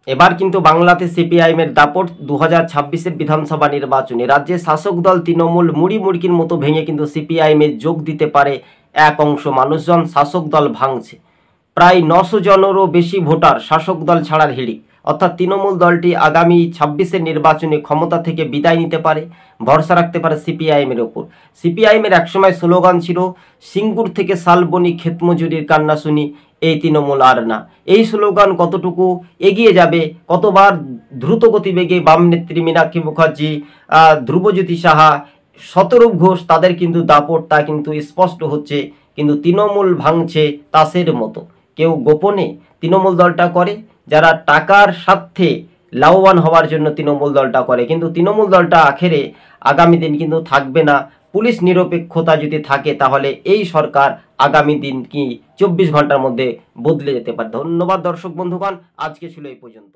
এবার কিন্তু বাংলাতে সিপিআইএমের দাপট 2026-এর বিধানসভা নির্বাচনে রাজ্যে শাসক দল তৃণমূল মুড়ি মুড়কির মতো ভেঙে কিন্তু সিপিআইএমে যোগ দিতে পারে এক অংশ মানুষজন। শাসক দল ভাঙছে, প্রায় 900 জনেরও বেশি ভোটার শাসক দল ছাড়ার হিড়িক, অর্থাৎ তৃণমূল দলটি আগামী 26-এর নির্বাচনে ক্ষমতা থেকে বিদায় নিতে পারে, ভরসা রাখতে পারে সিপিআইএমের ওপর। সিপিআইএমের একসময় স্লোগান ছিল সিঙ্গুর থেকে শালবনি ক্ষেতমজুরির কান্না শুনি, এই তৃণমূল আর না। এই স্লোগান কতটুকু এগিয়ে যাবে, কতবার দ্রুত গতিবেগে বাম নেত্রী মীনাক্ষী মুখার্জি, ধ্রুবজ্যোতি সাহা, শতরূপ ঘোষ, তাদের কিন্তু দাপট তা কিন্তু স্পষ্ট হচ্ছে। কিন্তু তৃণমূল ভাঙছে তাসের মতো। কেউ গোপনে তৃণমূল দলটা করে, যারা টাকার স্বার্থে লাভবান হওয়ার জন্য তৃণমূল দলটা করে, কিন্তু তৃণমূল দলটা আখেরে আগামী দিন কিন্তু থাকবে না। পুলিশ নিরপেক্ষতা যদি থাকে তাহলে এই সরকার আগামী দিন কি 24 ঘন্টার মধ্যে বদলে যেতে পারে। ধন্যবাদ দর্শক বন্ধুগণ, আজকে ছিল এই পর্যন্ত।